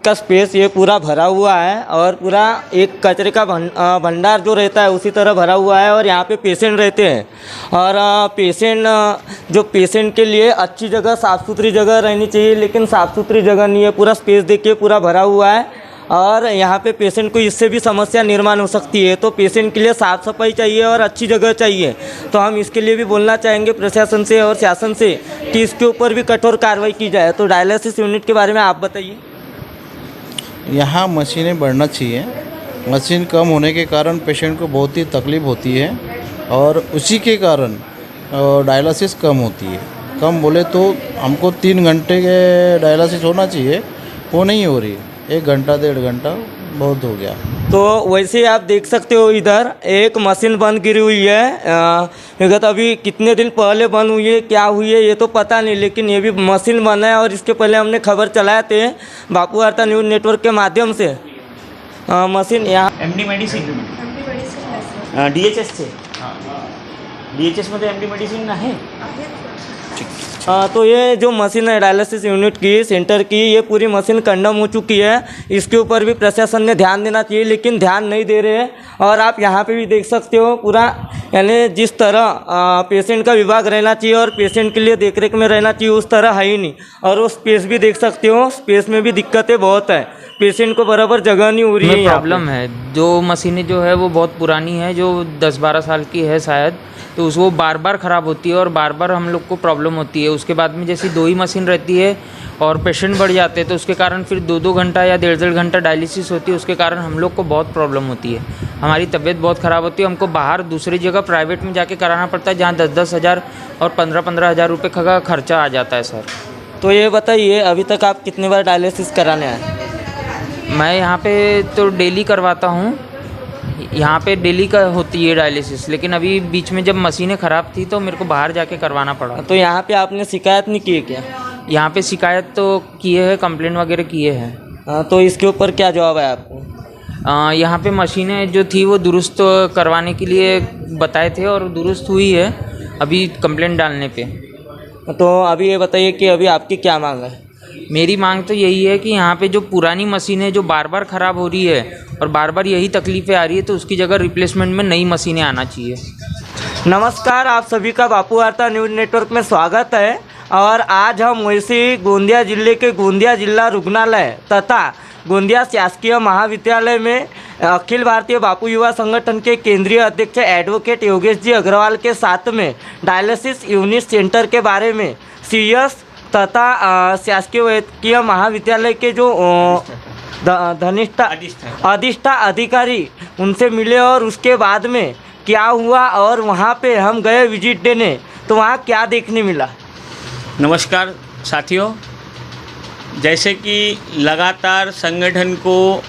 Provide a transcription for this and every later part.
का स्पेस ये पूरा भरा हुआ है और पूरा एक कचरे का भंडार जो रहता है उसी तरह भरा हुआ है। और यहाँ पे पेशेंट रहते हैं और पेशेंट के लिए अच्छी जगह, साफ़ सुथरी जगह रहनी चाहिए, लेकिन साफ़ सुथरी जगह नहीं है। पूरा स्पेस देखिए, पूरा भरा हुआ है और यहाँ पे पेशेंट को इससे भी समस्या निर्माण हो सकती है। तो पेशेंट के लिए साफ़ सफाई चाहिए और अच्छी जगह चाहिए। तो हम इसके लिए भी बोलना चाहेंगे प्रशासन से और शासन से कि इसके ऊपर भी कठोर कार्रवाई की जाए। तो डायलिसिस यूनिट के बारे में आप बताइए। यहाँ मशीनें बढ़ना चाहिए। मशीन कम होने के कारण पेशेंट को बहुत ही तकलीफ़ होती है और उसी के कारण डायलिसिस कम होती है। कम बोले तो हमको 3 घंटे के डायलिसिस होना चाहिए, वो नहीं हो रही। 1 घंटा 1.5 घंटा बहुत हो गया। तो वैसे आप देख सकते हो इधर एक मशीन बंद गिरी हुई है। विगत अभी कितने दिन पहले बंद हुई है, क्या हुई है ये तो पता नहीं, लेकिन ये भी मशीन बंद है। और इसके पहले हमने खबर चलाए थे बापू वार्ता न्यूज़ नेटवर्क के माध्यम से। मशीन यहाँ एमडी मेडिसिन DHS से DHS मध्ये एमडी मेडिसिन आहे। तो ये जो मशीन है डायलिसिस यूनिट की, सेंटर की, ये पूरी मशीन कंडम हो चुकी है। इसके ऊपर भी प्रशासन ने ध्यान देना चाहिए, लेकिन ध्यान नहीं दे रहे हैं। और आप यहाँ पे भी देख सकते हो पूरा, यानी जिस तरह पेशेंट का विभाग रहना चाहिए और पेशेंट के लिए देखरेख में रहना चाहिए उस तरह है ही नहीं। और वो स्पेस भी देख सकते हो, स्पेस में भी दिक्कतें बहुत है, पेशेंट को बराबर जगह नहीं हो रही है। प्रॉब्लम है, जो मशीनें जो है वो बहुत पुरानी है, जो 10-12 साल की है शायद, तो वो बार बार ख़राब होती है और बार बार हम लोग को प्रॉब्लम होती है। उसके बाद में जैसे 2 ही मशीन रहती है और पेशेंट बढ़ जाते हैं तो उसके कारण फिर 2-2 घंटा या 1.5 घंटा डायलिसिस होती है। उसके कारण हम लोग को बहुत प्रॉब्लम होती है, हमारी तबीयत बहुत ख़राब होती है। हमको बाहर दूसरी जगह प्राइवेट में जाके कराना पड़ता है, जहाँ 10-10 हज़ार और 15-15 हज़ार रुपये का खर्चा आ जाता है सर। तो ये बताइए, अभी तक आप कितनी बार डायलिसिस कराने आए? मैं यहाँ पे तो डेली करवाता हूँ, यहाँ पे डेली का होती है डायलिसिस, लेकिन अभी बीच में जब मशीनें ख़राब थी तो मेरे को बाहर जाके करवाना पड़ा। तो यहाँ पे आपने शिकायत नहीं की है क्या? यहाँ पे शिकायत तो किए हैं, कंप्लेंट वगैरह किए हैं। तो इसके ऊपर क्या जवाब है आपको? यहाँ पे मशीनें जो थी वो दुरुस्त करवाने के लिए बताए थे और दुरुस्त हुई है अभी कंप्लेंट डालने पे। तो अभी ये बताइए कि अभी आपकी क्या मांग है? मेरी मांग तो यही है कि यहाँ पे जो पुरानी मशीनें जो बार बार ख़राब हो रही है और बार बार यही तकलीफ़ें आ रही है, तो उसकी जगह रिप्लेसमेंट में नई मशीनें आना चाहिए। नमस्कार, आप सभी का बापू वार्ता न्यूज़ नेटवर्क में स्वागत है। और आज हम वैसे गोंदिया जिले के गोंदिया जिला रुग्णालय तथा गोंदिया शासकीय महाविद्यालय में अखिल भारतीय बापू युवा संगठन के केंद्रीय अध्यक्ष एडवोकेट योगेश जी अग्रवाल के साथ में डायलिसिस यूनिट सेंटर के बारे में सीएस तथा शासकीय वैद्यकीय महाविद्यालय के जो अधिष्ठा अधिकारी उनसे मिले और उसके बाद में क्या हुआ और वहाँ पे हम गए विजिट देने, तो वहाँ क्या देखने मिला। नमस्कार साथियों, जैसे कि लगातार संगठन को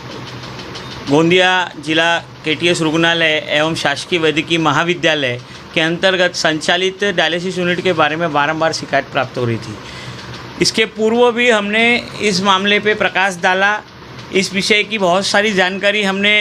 गोंदिया जिला KTS रुग्णालय एवं शासकीय वैद्यकीय महाविद्यालय के अंतर्गत संचालित डायलिसिस यूनिट के बारे में बारंबार शिकायत प्राप्त हो रही थी। इसके पूर्व भी हमने इस मामले पे प्रकाश डाला, इस विषय की बहुत सारी जानकारी हमने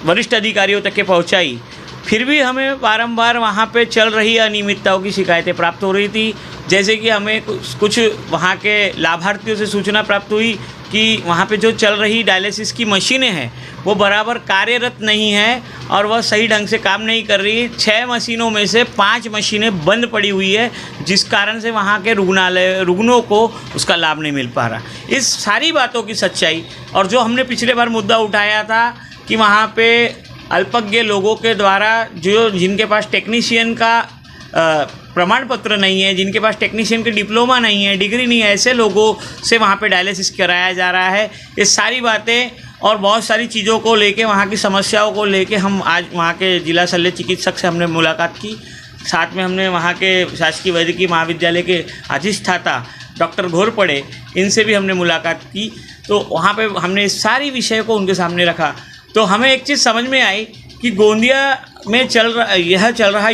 वरिष्ठ अधिकारियों तक के पहुंचाई, फिर भी हमें बारंबार वहाँ पे चल रही अनियमितताओं की शिकायतें प्राप्त हो रही थी। जैसे कि हमें कुछ वहाँ के लाभार्थियों से सूचना प्राप्त हुई कि वहाँ पे जो चल रही डायलिसिस की मशीनें हैं वो बराबर कार्यरत नहीं है और वह सही ढंग से काम नहीं कर रही। 6 मशीनों में से 5 मशीनें बंद पड़ी हुई है, जिस कारण से वहाँ के रुग्णों को उसका लाभ नहीं मिल पा रहा। इस सारी बातों की सच्चाई और जो हमने पिछले बार मुद्दा उठाया था कि वहाँ पे अल्पज्ञ लोगों के द्वारा जिनके पास टेक्नीशियन का प्रमाण पत्र नहीं है, जिनके पास टेक्नीशियन की डिप्लोमा नहीं है, डिग्री नहीं है, ऐसे लोगों से वहाँ पे डायलिसिस कराया जा रहा है। ये सारी बातें और बहुत सारी चीज़ों को लेके, वहाँ की समस्याओं को लेके हम आज वहाँ के जिला शल्य चिकित्सक से हमने मुलाकात की। साथ में हमने वहाँ के शासकीय वैद्यकीय महाविद्यालय के अधिष्ठाता डॉक्टर घोरपड़े, इनसे भी हमने मुलाकात की। तो वहाँ पे हमने इस सारी विषय को उनके सामने रखा। तो हमें एक चीज़ समझ में आई कि गोंदिया में चल रहा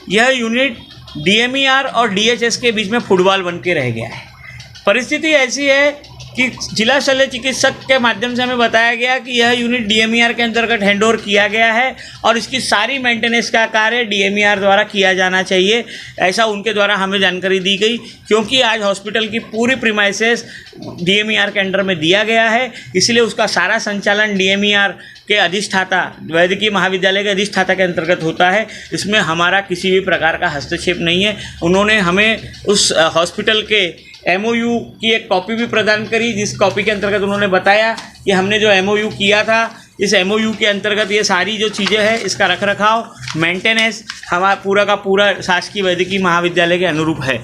यह यूनिट DMER और DHS के बीच में फुटबॉल बन के रह गया है। परिस्थिति ऐसी है कि जिला शल्य चिकित्सक के माध्यम से हमें बताया गया कि यह यूनिट DMER के अंतर्गत हैंडओवर किया गया है और इसकी सारी मेंटेनेंस का कार्य DMER द्वारा किया जाना चाहिए, ऐसा उनके द्वारा हमें जानकारी दी गई। क्योंकि आज हॉस्पिटल की पूरी प्रीमाइसेस DMER के अंडर में दिया गया है, इसलिए उसका सारा संचालन DMER के अधिष्ठाता वैद्यकीय महाविद्यालय के अधिष्ठाता के अंतर्गत होता है। इसमें हमारा किसी भी प्रकार का हस्तक्षेप नहीं है। उन्होंने हमें उस हॉस्पिटल के MOU की एक कॉपी भी प्रदान करी, जिस कॉपी के अंतर्गत उन्होंने बताया कि हमने जो MOU किया था, इस MOU के अंतर्गत ये सारी जो चीज़ें हैं, इसका रखरखाव, मेंटेनेंस हमारा पूरा का पूरा शासकीय वैद्यकीय महाविद्यालय के अनुरूप है।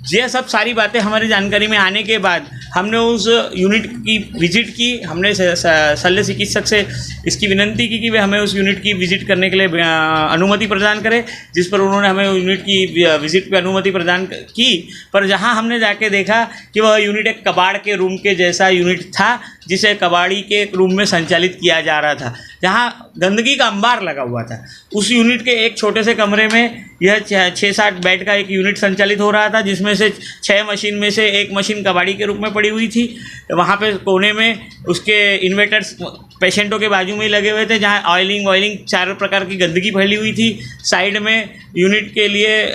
ये सब सारी बातें हमारी जानकारी में आने के बाद हमने उस यूनिट की विज़िट की। हमने शल्य चिकित्सक से इसकी विनंती की कि वे हमें उस यूनिट की विज़िट करने के लिए अनुमति प्रदान करें, जिस पर उन्होंने हमें यूनिट की विज़िट पे अनुमति प्रदान की। पर जहां हमने जाके देखा कि वह यूनिट एक कबाड़ के रूम के जैसा यूनिट था, जिसे कबाड़ी के रूम में संचालित किया जा रहा था, जहाँ गंदगी का अंबार लगा हुआ था। उस यूनिट के एक छोटे से कमरे में यह 6-7 बेड का एक यूनिट संचालित हो रहा था, जिसमें से 6 मशीन में से एक मशीन कबाड़ी के रूप में पड़ी हुई थी। वहाँ पे कोने में उसके इन्वर्टर्स पेशेंटों के बाजू में ही लगे हुए थे, जहाँ ऑयलिंग चारों प्रकार की गंदगी फैली हुई थी। साइड में यूनिट के लिए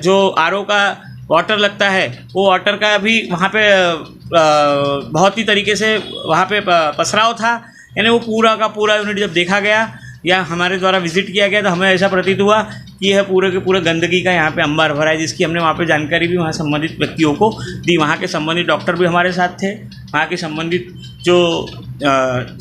जो RO का वाटर लगता है, वो वाटर का भी वहाँ पे बहुत ही तरीके से वहाँ पे पसराव था। यानी वो पूरा का पूरा यूनिट जब देखा गया या हमारे द्वारा विज़िट किया गया, तो हमें ऐसा प्रतीत हुआ कि यह पूरे के पूरे गंदगी का यहाँ पे अंबार भरा है, जिसकी हमने वहाँ पे जानकारी भी वहाँ संबंधित व्यक्तियों को दी। वहाँ के संबंधित डॉक्टर भी हमारे साथ थे, वहाँ के संबंधित जो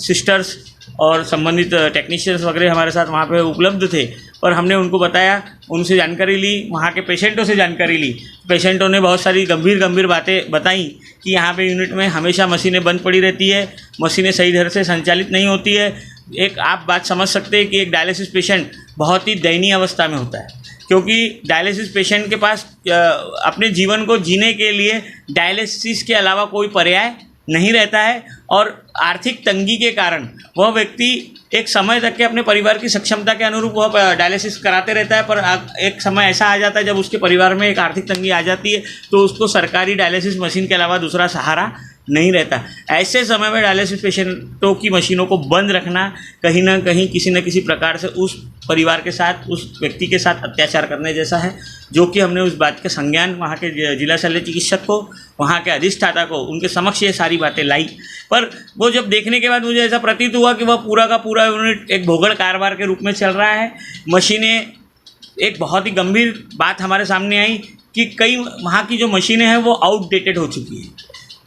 सिस्टर्स और संबंधित टेक्नीशियंस वगैरह हमारे साथ वहाँ पे उपलब्ध थे। और हमने उनको बताया, उनसे जानकारी ली, वहाँ के पेशेंटों से जानकारी ली। पेशेंटों ने बहुत सारी गंभीर बातें बताई कि यहाँ पे यूनिट में हमेशा मशीनें बंद पड़ी रहती है, मशीनें सही ढंग से संचालित नहीं होती है। एक आप बात समझ सकते हैं कि एक डायलिसिस पेशेंट बहुत ही दयनीय अवस्था में होता है, क्योंकि डायलिसिस पेशेंट के पास अपने जीवन को जीने के लिए डायलिसिस के अलावा कोई पर्याय नहीं रहता है। और आर्थिक तंगी के कारण वह व्यक्ति एक समय तक के अपने परिवार की सक्षमता के अनुरूप वह डायलिसिस कराते रहता है, पर एक समय ऐसा आ जाता है जब उसके परिवार में एक आर्थिक तंगी आ जाती है, तो उसको सरकारी डायलिसिस मशीन के अलावा दूसरा सहारा नहीं रहता। ऐसे समय में डायलिसिस पेशेंटों की मशीनों को बंद रखना कहीं ना कहीं किसी न किसी प्रकार से उस परिवार के साथ, उस व्यक्ति के साथ अत्याचार करने जैसा है, जो कि हमने उस बात का संज्ञान वहाँ के जिला शल्य चिकित्सक को, वहाँ के अधिष्ठाता को, उनके समक्ष ये सारी बातें लाई। पर वो जब देखने के बाद मुझे ऐसा प्रतीत हुआ कि वह पूरा का पूरा यूनिट एक भोगड़ कारोबार के रूप में चल रहा है। मशीनें, एक बहुत ही गंभीर बात हमारे सामने आई कि कई वहाँ की जो मशीनें हैं वो आउटडेटेड हो चुकी हैं।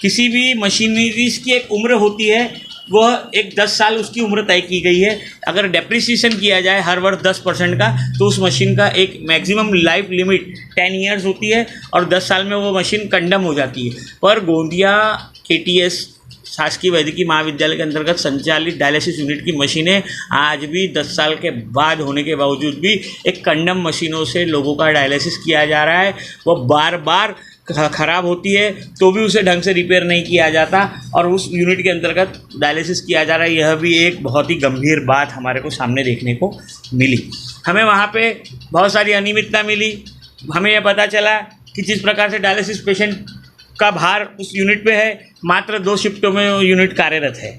किसी भी मशीनरीज की एक उम्र होती है, वह एक 10 साल उसकी उम्र तय की गई है। अगर डेप्रिसिएशन किया जाए हर वर्ष 10% का, तो उस मशीन का एक मैक्सिमम लाइफ लिमिट 10 ईयर्स होती है और 10 साल में वो मशीन कंडम हो जाती है। पर गोंदिया KTS शासकीय वैद्यकीय महाविद्यालय के अंतर्गत संचालित डायलिसिस यूनिट की मशीनें आज भी 10 साल के बाद होने के बावजूद भी एक कंडम मशीनों से लोगों का डायलिसिस किया जा रहा है। वह बार बार ख़राब होती है तो भी उसे ढंग से रिपेयर नहीं किया जाता और उस यूनिट के अंतर्गत डायलिसिस किया जा रहा है। यह भी एक बहुत ही गंभीर बात हमारे को सामने देखने को मिली। हमें वहाँ पे बहुत सारी अनियमितता मिली। हमें यह पता चला कि जिस प्रकार से डायलिसिस पेशेंट का भार उस यूनिट पे है, मात्र 2 शिफ्टों में वो यूनिट कार्यरत है।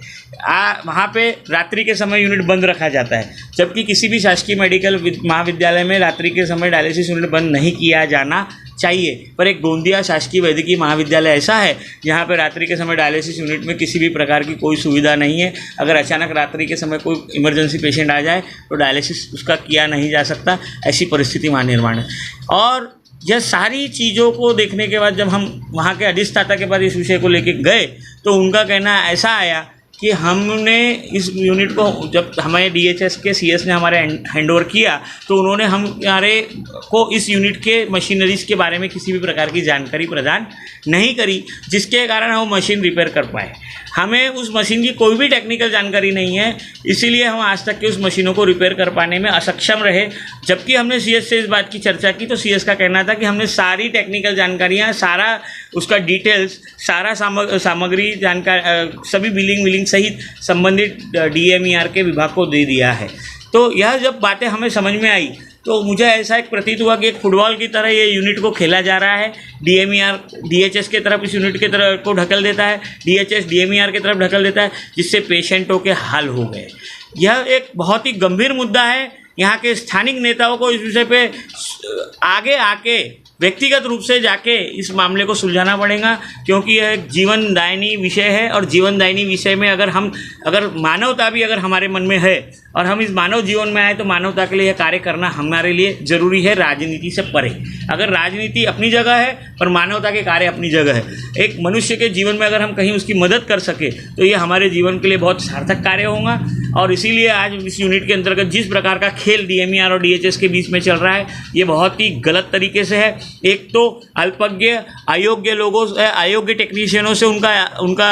वहाँ पे रात्रि के समय यूनिट बंद रखा जाता है, जबकि किसी भी शासकीय मेडिकल महाविद्यालय में रात्रि के समय डायलिसिस यूनिट बंद नहीं किया जाना चाहिए। पर एक गोंदिया शासकीय वैद्यकीय महाविद्यालय ऐसा है जहाँ पे रात्रि के समय डायलिसिस यूनिट में किसी भी प्रकार की कोई सुविधा नहीं है। अगर अचानक रात्रि के समय कोई इमरजेंसी पेशेंट आ जाए तो डायलिसिस उसका किया नहीं जा सकता, ऐसी परिस्थिति वहाँ निर्माण है। और यह सारी चीज़ों को देखने के बाद जब हम वहाँ के अधिष्ठाता के पास इस विषय को लेके गए तो उनका कहना ऐसा आया कि हमने इस यूनिट को, जब हमारे DHS के CS ने हमारे हैंडओवर किया तो उन्होंने हमारे को इस यूनिट के मशीनरीज़ के बारे में किसी भी प्रकार की जानकारी प्रदान नहीं करी, जिसके कारण हम मशीन रिपेयर कर पाए। हमें उस मशीन की कोई भी टेक्निकल जानकारी नहीं है, इसीलिए हम आज तक के उस मशीनों को रिपेयर कर पाने में असक्षम रहे। जबकि हमने CS से इस बात की चर्चा की तो CS का कहना था कि हमने सारी टेक्निकल जानकारियाँ, सारा उसका डिटेल्स, सारा सामग्री जानकारी, सभी बिलिंग सहित संबंधित DMER के विभाग को दे दिया है। तो यह जब बातें हमें समझ में आई तो मुझे ऐसा एक प्रतीत हुआ कि एक फुटबॉल की तरह ये यूनिट को खेला जा रहा है। DMER DHS के तरफ इस यूनिट के तरफ को ढकल देता है, DHS DMER की तरफ ढकल देता है, जिससे पेशेंटों के हाल हो गए। यह एक बहुत ही गंभीर मुद्दा है। यहाँ के स्थानिक नेताओं को इस विषय पे आगे आके व्यक्तिगत रूप से जाके इस मामले को सुलझाना पड़ेगा, क्योंकि यह एक जीवनदायिनी विषय है और जीवनदायिनी विषय में अगर मानवता भी अगर हमारे मन में है और हम इस मानव जीवन में आए तो मानवता के लिए यह कार्य करना हमारे लिए ज़रूरी है, राजनीति से परे। अगर राजनीति अपनी जगह है और मानवता के कार्य अपनी जगह है, एक मनुष्य के जीवन में अगर हम कहीं उसकी मदद कर सके तो ये हमारे जीवन के लिए बहुत सार्थक कार्य होगा। और इसीलिए आज इस यूनिट के अंतर्गत जिस प्रकार का खेल DMER और DHS के बीच में चल रहा है, ये बहुत ही गलत तरीके से है। एक तो अल्पज्ञ अयोग्य लोगों से, अयोग्य टेक्नीशियनों से उनका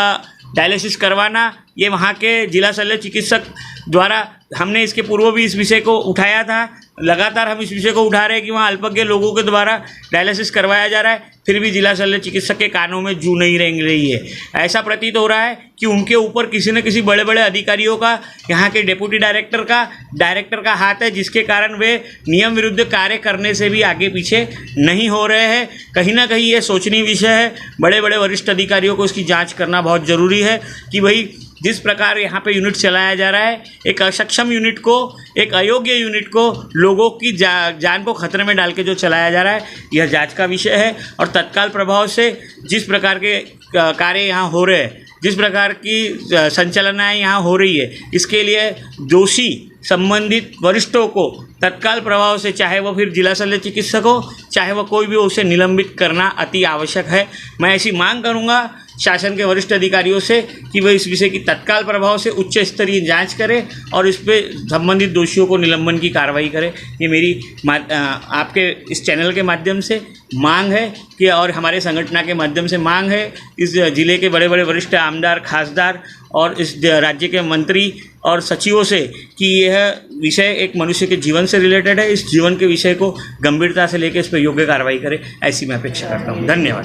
डायलिसिस करवाना, ये वहाँ के जिला शल्य चिकित्सक द्वारा, हमने इसके पूर्व भी इस विषय को उठाया था, लगातार हम इस विषय को उठा रहे हैं कि वहाँ अल्पज्ञ लोगों के द्वारा डायलिसिस करवाया जा रहा है, फिर भी जिला शल्य चिकित्सक के कानों में जू नहीं रेंग रही है। ऐसा प्रतीत हो रहा है कि उनके ऊपर किसी न किसी बड़े बड़े अधिकारियों का, यहाँ के डेप्यूटी डायरेक्टर का हाथ है, जिसके कारण वे नियम विरुद्ध कार्य करने से भी आगे पीछे नहीं हो रहे हैं। कहीं ना कहीं ये सोचनीय विषय है। बड़े बड़े वरिष्ठ अधिकारियों को इसकी जाँच करना बहुत ज़रूरी है कि भाई जिस प्रकार यहाँ पे यूनिट चलाया जा रहा है, एक अक्षम यूनिट को, एक अयोग्य यूनिट को, लोगों की जान को खतरे में डाल के जो चलाया जा रहा है, यह जांच का विषय है। और तत्काल प्रभाव से जिस प्रकार के कार्य यहाँ हो रहे हैं, जिस प्रकार की संचालनाएँ यहाँ हो रही है, इसके लिए दोषी संबंधित वरिष्ठों को तत्काल प्रभाव से, चाहे वो फिर जिला शल्य चिकित्सक हो, चाहे वो कोई भी हो, उसे निलंबित करना अति आवश्यक है। मैं ऐसी मांग करूँगा शासन के वरिष्ठ अधिकारियों से कि वह इस विषय की तत्काल प्रभाव से उच्च स्तरीय जांच करें और इस पे संबंधित दोषियों को निलंबन की कार्रवाई करें। ये मेरी आपके इस चैनल के माध्यम से मांग है कि, और हमारे संगठन के माध्यम से मांग है इस जिले के बड़े बड़े वरिष्ठ आमदार, खासदार और इस राज्य के मंत्री और सचिवों से कि यह विषय एक मनुष्य के जीवन से रिलेटेड है। इस जीवन के विषय को गंभीरता से लेकर इस पर योग्य कार्रवाई करें, ऐसी मैं अपेक्षा करता हूँ। धन्यवाद।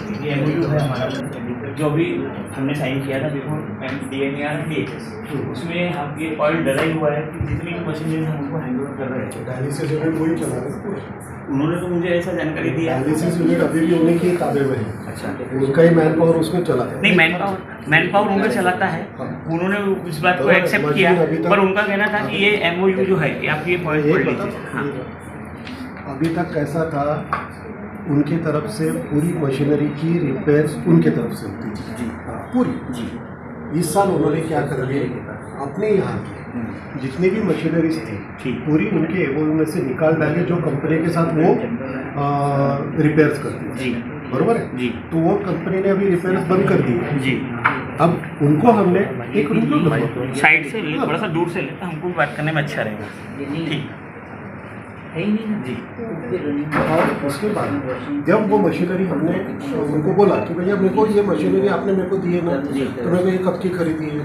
जो भी हमने साइन किया था DMER DHS, उसमें हम ये पॉइंट डरा ही हुआ है कि जितनी भी मशीनरी हम उनको हैंड ओवर कर रहे हैं, डायलिसिस यूनिट वही चला रहे हैं। उन्होंने तो मुझे ऐसा जानकारी दिया। डायलिसिस यूनिट अभी भी उन्हीं के ताबे में है। अच्छा, उनका ही मैन पावर उसमें चला है। नहीं, मैन पावर उनका चलाता है। उन्होंने इस बात को एक्सेप्ट किया, पर उनका कहना था कि ये MOU जो है, आप ये पॉइंट पढ़ लीजिए। हाँ, अभी तक कैसा था, उनकी तरफ से पूरी मशीनरी की रिपेयर्स उनके तरफ से होती थी जी, पूरी जी। इस साल उन्होंने क्या कर दिया, अपने यहाँ की जितनी भी मशीनरीज थी पूरी उनके एवोल में से निकाल डाली, जो कंपनी के साथ वो रिपेयर्स करती थी, बरोबर है जी। तो वो कंपनी ने अभी रिपेयर्स बंद कर दी जी। अब उनको हमने एक रूम साइड से थोड़ा सा दूर से लेता, हमको बात करने में अच्छा रहेगा। ठीक जी। और उसके बाद जब वो मशीनरी हमने उनको बोला कि भैया मेरे को ये मशीनरी आपने मेरे को दी है ना, तो मेरे को ये कब की खरीदी है,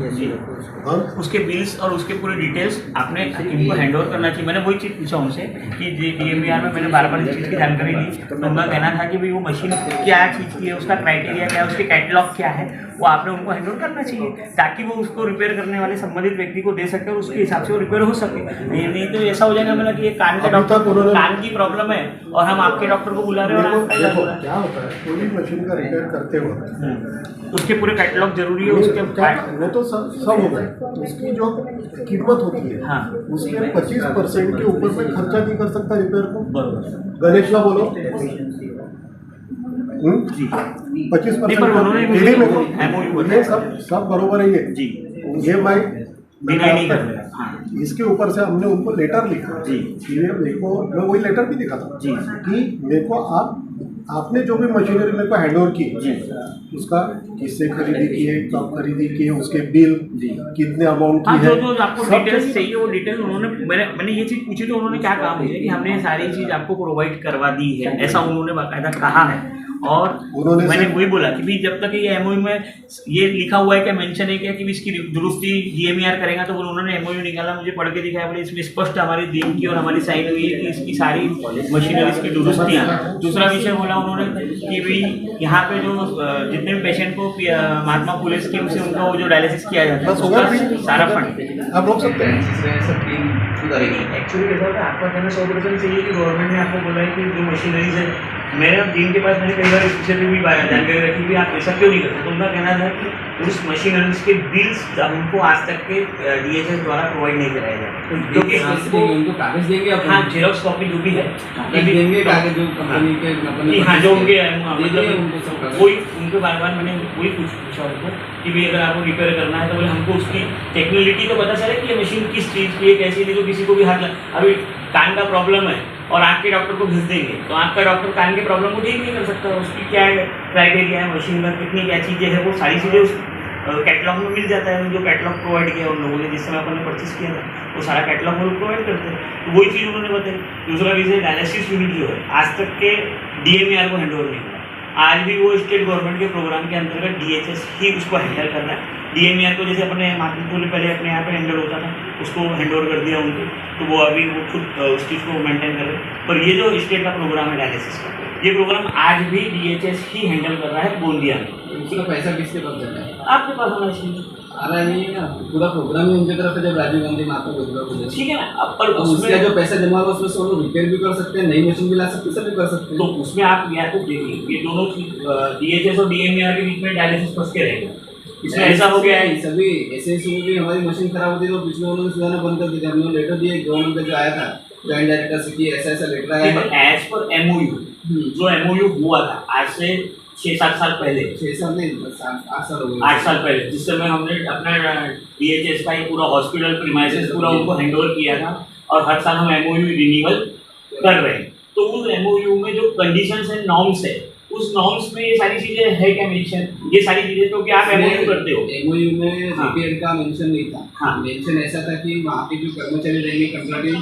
हाँ उसके बिल्स और उसके पूरे डिटेल्स आपने इनको हैंड ओवर करना चाहिए। मैंने वही चीज़ पूछा उनसे कि DMER में मैंने बार बार इस चीज़ की जानकारी दी, तो उनका कहना था कि भाई वो मशीन क्या चीज़ की है, उसका क्राइटेरिया क्या है, उसके कैटलॉग क्या है, वो आपने उनको हैंड ओवर करना चाहिए, ताकि वो उसको रिपेयर करने वाले संबंधित व्यक्ति को दे सके और उसके हिसाब से वो रिपेयर हो सके। नहीं तो ऐसा हो जाएगा मेरा कि ये कान का डॉक्टर, कान की प्रॉब्लम है और हम आपके डॉक्टर को बुला रहे हो। क्या होता है, कोई भी मशीन का रिपेयर करते वक्त उसके पूरे कैटलॉग जरूरी है, उसके वो तो सब हो गए, उसकी जो कीमत होती है, हाँ, उसके 25% के ऊपर में खर्चा नहीं कर सकता रिपेयर को। गणेश ला बोलो जी, 25% सब बरोबर है ये जी। ये भाई नहीं कर रहे, हाँ। इसके ऊपर से हमने उनको लेटर लिखा जी, मेरे को मैं वही लेटर भी दिखा था जी कि मेरे को आपने जो भी मशीनरी मेरे को हैंड ओवर की जी, उसका किससे खरीदी की है, कब खरीदी की है, उसके बिल जी, कितने अमाउंट की है, जो आपको डिटेल्स चाहिए वो डिटेल उन्होंने, मैंने ये चीज़ पूछी तो उन्होंने क्या कहा मुझे कि हमने ये सारी चीज़ आपको प्रोवाइड करवा दी है, ऐसा उन्होंने बाकायदा कहा है। और उन्होंने मैंने सिर्फ- वही बोला कि भी जब तक ये एमओयू में ये लिखा हुआ है क्या, मेंशन है क्या कि भी इसकी दुरुस्ती डीएमईआर करेगा, तो उन्होंने एमओयू निकाला, मुझे पढ़ के दिखाया, बोले इसमें स्पष्ट हमारी दिन की और हमारी साइन हुई है कि इसकी सारी मशीनरीज की दुरुस्तियाँ। दूसरा विषय बोला उन्होंने कि भी यहाँ पे जो जितने भी पेशेंट को महात्मा फुले स्कीम से उनका वो जो डायलिसिस किया जाता है बस होगा उसका भी। सारा फंड आप रोक सकते हैं। एक्चुअली कैसा होता है, आपका कहना 100% सही है कि गवर्नमेंट ने आपको बोला है कि जो मशीनरीज है, मेरे टीम के पास मैंने कई बार इस विषय पर भी जानकारी रखी भी आप ऐसा क्यों नहीं करते, तो उनका कहना था कि उस मशीनरीज के बिल्स हमको आज तक के DHS द्वारा प्रोवाइड नहीं कराए जाते, क्योंकि हमको उनको कागज देंगे अपन हाँ जेरोक्स कॉपी जो भी है कागज देंगे, कागज जो कंपनी के कि हाँ जो उनके दे दिए उनको सब कागज। वही उनको बार बार मैंने वही पूछा उनको कि भाई अगर आपको रिपेयर करना है तो बोले हमको उसकी टेक्निकलिटी तो पता चले कि ये मशीन किस चीज़ की है, कैसी, नहीं तो किसी को भी हाथ अभी कान का प्रॉब्लम है और आँख के डॉक्टर को भेज देंगे तो आँख का डॉक्टर कान के प्रॉब्लम को ठीक नहीं कर सकता, उसकी क्या क्राइटेरिया है, मशीन में कितनी क्या चीज़ें हैं, वो सारी चीज़ें उस कैटलॉग में मिल जाता है। जो कैटलॉग प्रोवाइड किया उन लोगों ने जिस समय अपन ने परचेस किया था वो सारा कैटलॉग वो लोग प्रोवाइड करते हैं, तो वही चीज़ उन्होंने बताई। दूसरा विषय डायलिसिस यूनिट जो है आज तक के DMER को हैंड ओवर नहीं करा, आज भी वो स्टेट गवर्नमेंट के प्रोग्राम के अंतर्गत DHS ही उसको हैंडल कर रहा है। DMER को जैसे अपने महात्मा पहले अपने यहाँ पे हैंडल होता था उसको हैंड ओवर कर दिया उनको, तो वो अभी वो खुद उस चीज़ को मेंटेन कर रहे हैं। पर ये जो स्टेट का प्रोग्राम है डायलिसिस का, ये प्रोग्राम आज भी DHS ही हैंडल कर रहा है गोंदिया में। उसका पैसा किसके पास जाता है? आपके पास होना चाहिए, आ रहा नहीं है ना, पूरा प्रोग्राम ही उनकी तरफ से जब राजीव गांधी महात्मा ज्योतिबा फुले, ठीक है ना। अब पर उसका उसमें जो पैसा जमा हुआ उसमें से वो लोग रिपेयर भी कर सकते हैं, नई मशीन भी ला सकते हैं, सब भी कर सकते तो हैं। उसमें आप या तो देखिए ये दोनों DHS और DMER के बीच में डायलिसिस फंस के रहेगा। इसमें ऐसा हो गया है सभी ऐसे शुरू भी हमारी मशीन खराब होती है तो पिछले उन्होंने सुधारना बंद कर दिया, हमने लेटर दिए गवर्नमेंट का जो आया था ज्वाइंट डायरेक्टर से कि ऐसा ऐसा लेटर आया है। एज पर MOU जो MOU हुआ था आज से 6-7 साल पहले, 6 साल नहीं 8 साल हो गए, 8 साल पहले, जिस समय हमने अपना DHS का ये पूरा हॉस्पिटल प्रीमाइसेस पूरा उनको हैंडओवर किया था और हर साल हम MOU रिन्यूअल कर रहे हैं, तो उस MOU में जो कंडीशंस है, नॉर्म्स है, उस नॉर्म्स में ये सारी चीजें है क्या मेंशन, ये सारी चीजें तो क्या आप MOU करते हो। MOU में हाँ। रिपेयर का मेंशन नहीं था। हाँ। मेंशन ऐसा था कि वहाँ के जो कर्मचारी रहेंगे कंट्राक्टिव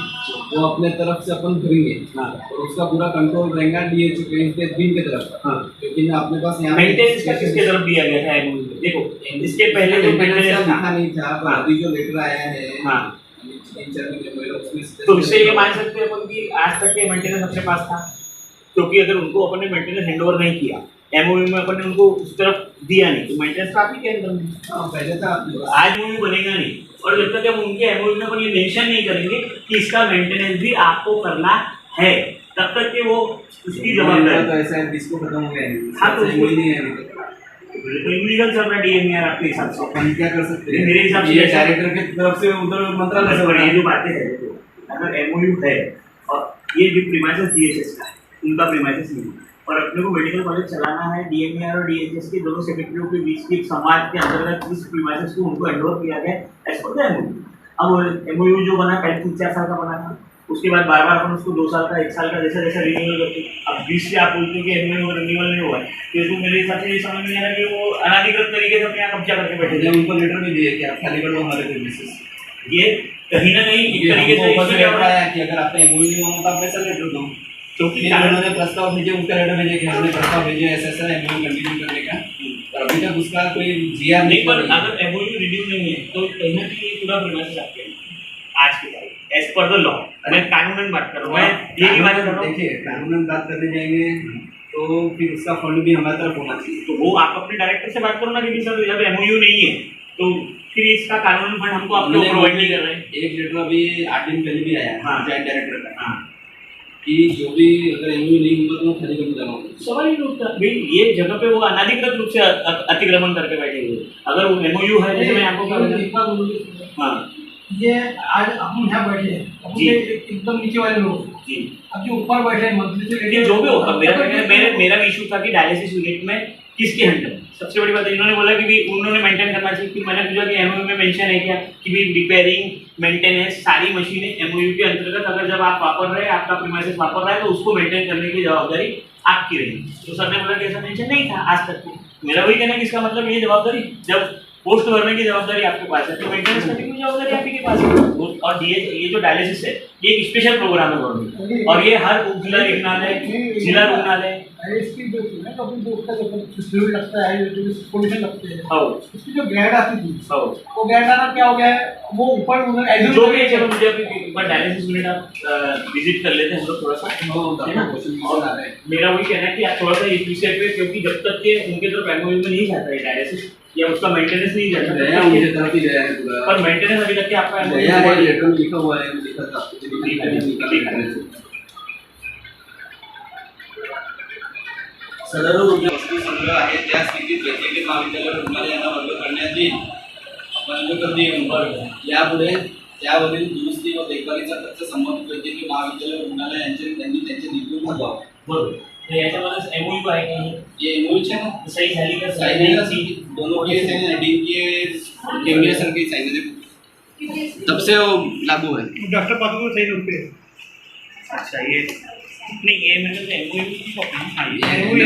वो अपने तरफ से अपन भरेंगे हाँ। और उसका पूरा कंट्रोल रहेगा DHO के बिल के तरफ। हाँ। लेकिन अपने पास यहाँ मेंटेनेंस का किसके तरफ दिया गया था MOU में? देखो इसके पहले जो मेंटेनेंस का मेंटेनेंस लिखा नहीं था, पर हाँ। अभी जो लेटर आया है हाँ। 3-4 महीने पहले उसमें तो इससे ये मान सकते हैं अपन कि आज तक ये मेंटेनेंस अपने पास था, क्योंकि अगर उनको अपन ने मेंटेनेंस हैंडओवर नहीं किया, MOU में अपन ने उनको उस तरफ दिया नहीं, तो मेंटेनेंस का आप ही के अंदर में हाँ, पहले था अपने पास। आज MOU बनेगा नहीं, और जब तक हम उनके MOU में अपन ये मेंशन नहीं करेंगे कि इसका मेंटेनेंस भी आपको करना है, तब तक कि वो उसकी जवाबदारी तो ऐसा है डिस्को खत्म हो गया है। हाँ, तो ऐसा कोई नहीं है अभी तक। इलीगल चल रहा है DMER आपके हिसाब से। अपन क्या कर सकते हैं? मेरे हिसाब से ये ऐसा- डायरेक्टर की तरफ से उधर मंत्रालय से पर ये बना जो बातें हैं, देखो, अगर MOU है और ये जो प्रीमाइसेस DHS का है, उनका प्रीमाइसेस नहीं है, और अपने को मेडिकल कॉलेज चलाना है, DMER और DHS के दोनों सेक्रेटरियों के बीच की एक समाज के अंतर्गत इस प्रीमाइसेस को उनको हैंडओवर किया गया एज पर द MOU। अब MOU जो बना पहले 3-4 साल का बना था, उसके बाद बार बार अपन उसको 2 साल का 1 साल का जैसा जैसा रिन्यूअल करते हैं। अब 20 से आप बोलते हैं कि MOU रिन्यूअल नहीं हुआ है, तो इसको मेरे हिसाब से ये समझ में नहीं आ रहा कि वो अनाधिकृत तरीके से अपने यहाँ कब्जा करके बैठे मैंने थे। उनको लेटर भी दिया कि आप खाली कर दो हमारे सर्विसेज। ये कहीं ना कहीं एक तरीके से ऊपर से इसमें क्या लेटर हो रहा है? आया कि अगर आपका MOU नहीं होना तो आप वैसा लेटर दो। क्योंकि फिर उन्होंने प्रस्ताव भेजे, उनका लेटर भेजे कि हमने प्रस्ताव भेजे ऐसा ऐसा MOU कंटिन्यू करने का, पर अभी तक उसका कोई जिया नहीं, नहीं पर बना। अगर MOU रिन्यू नहीं है तो कहीं ना कहीं ये पूरा प्रीमाइसेस आपके हैं। आज की तारीख एज पर द लॉ, मैं कानूनन बात कर रहा हूँ, मैं ये नहीं बात कर रहा हूँ। देखिए कानूनन बात करने जाएंगे तो फिर उसका फंड भी हमारी तरफ होना चाहिए। तो वो आप अपने डायरेक्टर से बात करो ना कि सर जब MOU नहीं है तो फिर इसका कानूनी फंड हमको आप लोग प्रोवाइड नहीं कर रहे हैं। एक लेटर अभी 8 दिन पहले भी आया हाँ। जॉइंट डायरेक्टर का हाँ, कि जो भी अगर MOU नहीं होगा तो वो खाली करके जाना होगा। सवाल ही नहीं उठता भाई, ये जगह पे वो अनाधिकृत रूप से अतिक्रमण करके बैठे हुए। अगर वो MOU है, जैसे मैं आपको क्या हाँ ये आज हम यहाँ बैठे हैं, अपन जी। एकदम नीचे वाले लोग, जी, अब जो ऊपर बैठे हैं मंत्री से लेकिन जो भी होगा मेरा भी इशू था कि डायलिसिस यूनिट में किसके हैंडल। सबसे बड़ी बात है, इन्होंने बोला कि भी उन्होंने मेंटेन करना चाहिए, कि मैंने पूछा कि MOU में मेंशन है क्या कि भी रिपेयरिंग मेंटेनेंस सारी मशीनें MOU के अंतर्गत अगर जब आप वापर रहे, आपका प्रीमाइसेस वापर रहा है तो उसको मेंटेन करने की जवाबदारी आपकी रही। तो सर ने बोला कि ऐसा मेंशन नहीं था आज तक। मेरा वही कहना है कि इसका मतलब ये जवाबदारी जब पोस्ट भरने की जवाबदारी आपके पास है तो मेंटेनेंस करने की जवाबदारी आपके के पास है। और ये जो डायलिसिस है ये एक स्पेशल प्रोग्राम है गवर्नमेंट, और ये हर उप जिला रुग्णालय, जिला रुग्णालय इसकी जो थी ना कभी जो उसका जो फ्लूइड लगता है जो पोल्यूशन लगते हैं हाँ उसकी जो गैड आती थी हाँ वो गैड आना क्या हो गया है वो ऊपर उन्होंने जो भी है चलो मुझे अभी एक बार डायलिसिस यूनिट आप विजिट कर लेते हैं हम लोग थोड़ा सा है ना? और मेरा वही कहना है कि आप थोड़ा सा इस विषय पे क्योंकि जब तक के उनके तरफ एमओयू में नहीं जाता है डायलिसिस या उसका मेंटेनेंस नहीं जाता गया उनकी तरफ ही गया है पूरा पर मेंटेनेंस अभी तक के आपका गया है लेटर में लिखा हुआ है लिखा था सदर वस्तू संग्रह आहे त्या स्थितीत वैद्यकीय महाविद्यालय रुग्णालयांना वर्ग करण्यात येईल बंद करणे यापुढे त्यावरील दुरुस्ती व देखभालीचा खर्च संबंधित वैद्यकीय महाविद्यालय रुग्णालय यांचे त्यांनी त्यांचे निधीतून भरावा बरोबर तर याच्यामध्ये एमओयू आहे का ये एमओयूच्या ना सही झाली का साइने दोनों केस हैं डी के इंडिया सर के साइने तब से वो लागू है डॉक्टर पादू को सही रुपये अच्छा ये नहीं ये मतलब एमओयू की कॉपी